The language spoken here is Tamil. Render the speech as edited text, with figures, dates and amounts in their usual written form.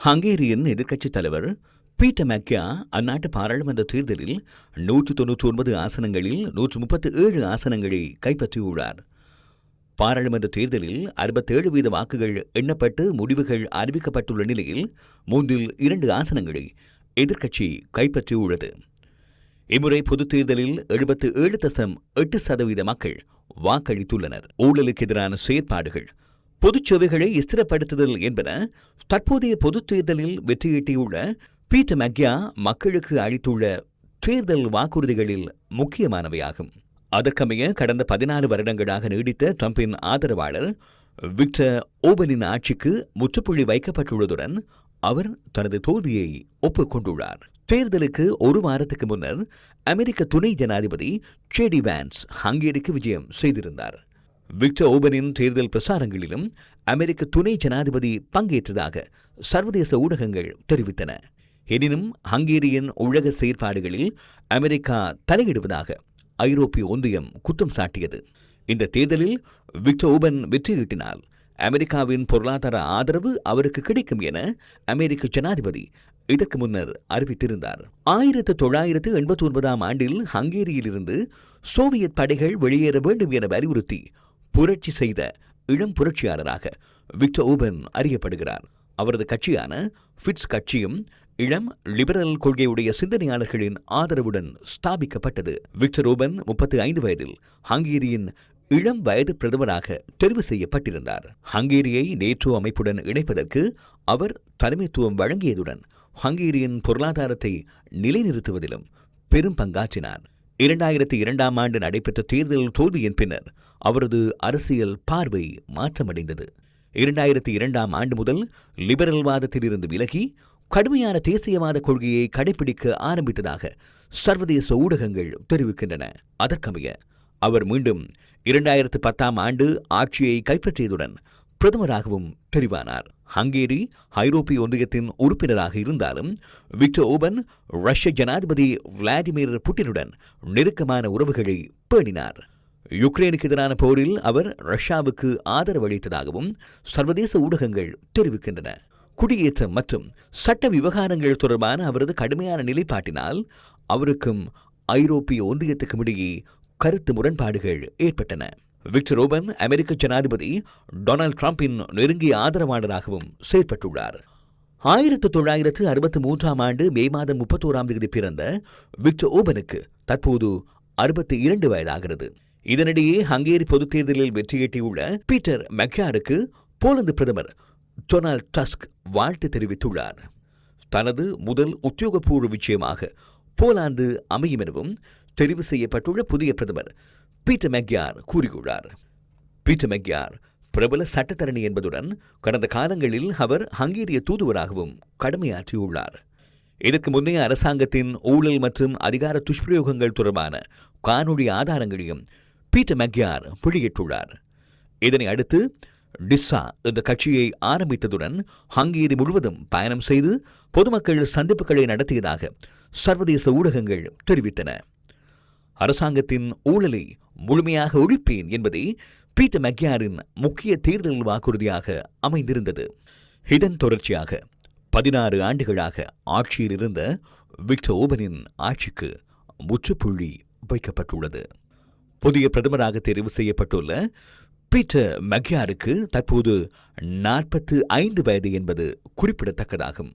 ஹங்கேரியின் எதிர்க்கட்சித் தலைவர் பீட்டர் மெக்கியா அந்நாட்டு பாராளுமன்ற தேர்தலில் 199 ஆசனங்களில் 137 ஆசனங்களை கைப்பற்றியுள்ளார். பாராளுமன்ற தேர்தலில் 67% வாக்குகள் எண்ணப்பட்டு முடிவுகள் அறிவிக்கப்பட்டுள்ள நிலையில் 2 ஆசனங்களை எதிர்க்கட்சி கைப்பற்றியுள்ளது. இம்முறை பொதுத் தேர்தலில் 77.8% மக்கள் வாக்களித்துள்ளனர். ஊழலுக்கு எதிரான செயற்பாடுகள், பொதுச் சேவைகளை ஸ்திரப்படுத்துதல் என்பன தற்போதைய பொதுத் தேர்தலில் வெற்றியீட்டியுள்ள பீட்டர் மெக்கியா மக்களுக்கு அளித்துள்ள தேர்தல் வாக்குறுதிகளில் முக்கியமானவையாகும். அதற்கமைய கடந்த 14 வருடங்களாக நீடித்த ட்ரம்பின் ஆதரவாளர் விக்டர் ஓபனின் ஆட்சிக்கு முற்றுப்புள்ளி வைக்கப்பட்டுள்ளதுடன் அவர் தனது தோல்வியை ஒப்புக்கொண்டுள்ளார். தேர்தலுக்கு ஒரு வாரத்துக்கு முன்னர் அமெரிக்க துணை ஜனாதிபதி ஜேடி வான்ஸ் ஹங்கேரிக்கு விஜயம் செய்திருந்தார். விக்டர் ஓபனின் தேர்தல் பிரசாரங்களிலும் அமெரிக்க துணை ஜனாதிபதி பங்கேற்றதாக சர்வதேச ஊடகங்கள் தெரிவித்தன. எனினும் ஹங்கேரியின் உலக செயற்பாடுகளில் அமெரிக்கா தலையிடுவதாக ஐரோப்பிய ஒன்றியம் குற்றம் சாட்டியது. இந்த தேர்தலில் விக்டர் ஓபன் வெற்றியீட்டினால் அமெரிக்காவின் பொருளாதார ஆதரவு அவருக்கு கிடைக்கும் என அமெரிக்க ஜனாதிபதி இதற்கு முன்னர் அறிவித்திருந்தார். 1989 ஆண்டில் ஹங்கேரியிலிருந்து சோவியத் படைகள் வெளியேற வேண்டும் என வலியுறுத்தி புரட்சி செய்த இளம் புரட்சியாளராக விக்டர் ஓபன் அறியப்படுகிறார். அவரது கட்சியான ஃபிட்ஸ் கட்சியும் இளம் லிபரல் கொள்கையுடைய சிந்தனையாளர்களின் ஆதரவுடன் ஸ்தாபிக்கப்பட்டது. விக்டர் ஓபன் 35 வயதில் ஹங்கேரியின் இளம் வயது பிரதமராக தெரிவு செய்யப்பட்டிருந்தார். ஹங்கேரியை நேட்டோ அமைப்புடன் இணைப்பதற்கு அவர் தலைமைத்துவம் வழங்கியதுடன் ஹங்கேரியின் பொருளாதாரத்தை நிலைநிறுத்துவதிலும் பெரும் பங்காற்றினார். 2002 ஆண்டு நடைபெற்ற தேர்தல் தோல்வியின் பின்னர் அவரது அரசியல் பார்வை மாற்றமடைந்தது. 2002 ஆண்டு முதல் லிபரல்வாதத்தில் இருந்து விலகி கடுமையான தேசியவாத கொள்கையை கடைபிடிக்க ஆரம்பித்ததாக சர்வதேச ஊடகங்கள் தெரிவிக்கின்றன. அதற்கமைய அவர் மீண்டும் 2010 ஆண்டு ஆட்சியை கைப்பற்றியதுடன் பிரதமராகவும் தெரிவானார். ஹங்கேரி ஐரோப்பிய ஒன்றியத்தின் உறுப்பினராக இருந்தாலும் விக்டர் ஓபன் ரஷ்ய ஜனாதிபதி விளாடிமிர் புட்டினுடன் நெருக்கமான உறவுகளை பேணினார். யுக்ரைனுக்கு எதிரான போரில் அவர் ரஷ்யாவுக்கு ஆதரவு அளித்ததாகவும் சர்வதேச ஊடகங்கள் தெரிவிக்கின்றன. குடியேற்றம் மற்றும் சட்ட விவகாரங்கள் தொடர்பான அவரது கடுமையான நிலைப்பாட்டினால் அவருக்கும் ஐரோப்பிய ஒன்றியத்துக்கும் இடையே கருத்து முரண்பாடுகள் ஏற்பட்டன. விக்டர் ஓபன் அமெரிக்க ஜனாதிபதி டொனால்ட் ட்ரம்பின் நெருங்கிய ஆதரவாளராகவும் செயற்பட்டுள்ளார். 1963 ஆண்டு மே மாதம் 31 பிறந்த விக்டர் ஓபனுக்கு தற்போது 62 வயதாகிறது. இதனிடையே ஹங்கேரி பொதுத் தேர்தலில் வெற்றியீட்டியுள்ள பீட்டர் மெக்கியாருக்கு போலந்து பிரதமர் டொனால்ட் டஸ்க் வாழ்த்து தெரிவித்துள்ளார். தனது முதல் உத்தியோகபூர்வ விஜயமாக போலாந்து அமையும் எனவும் தெரிவு செய்யப்பட்டுள்ள புதிய பிரதமர் பீட்டர் மெக்கியார் கூறியுள்ளார். பீட்டர் மெக்கியார் பிரபல சட்டத்தரணி என்பதுடன் கடந்த காலங்களில் அவர் ஹங்கேரிய தூதுவராகவும் கடமையாற்றியுள்ளார். இதற்கு முன்னைய அரசாங்கத்தின் ஊழல் மற்றும் அதிகார துஷ்பிரயோகங்கள் தொடர்பான காணொலி ஆதாரங்களையும் பீட்டர் மெக்கியார் வெளியிட்டுள்ளார். இதனை அடுத்து டிஸ்ஸா இந்த கட்சியை ஆரம்பித்ததுடன் ஹங்கேரி முழுவதும் பயணம் செய்து பொதுமக்கள் சந்திப்புகளை நடத்தியதாக சர்வதேச ஊடகங்கள் தெரிவித்தன. அரசாங்கத்தின் ஊழலை முழுமையாக ஒழிப்பேன் என்பதே பீட்டர் மெக்கியாரின் முக்கிய தேர்தல் வாக்குறுதியாக அமைந்திருந்தது. இதன் தொடர்ச்சியாக 16 ஆண்டுகளாக ஆட்சியில் இருந்த விக்டர் ஓபனின் ஆட்சிக்கு முற்றுப்புள்ளி வைக்கப்பட்டுள்ளது. புதிய பிரதமராக தெரிவு செய்யப்பட்டுள்ள பீட்டர் மெக்கியாருக்கு தற்போது 45 வயது என்பது குறிப்பிடத்தக்கதாகும்.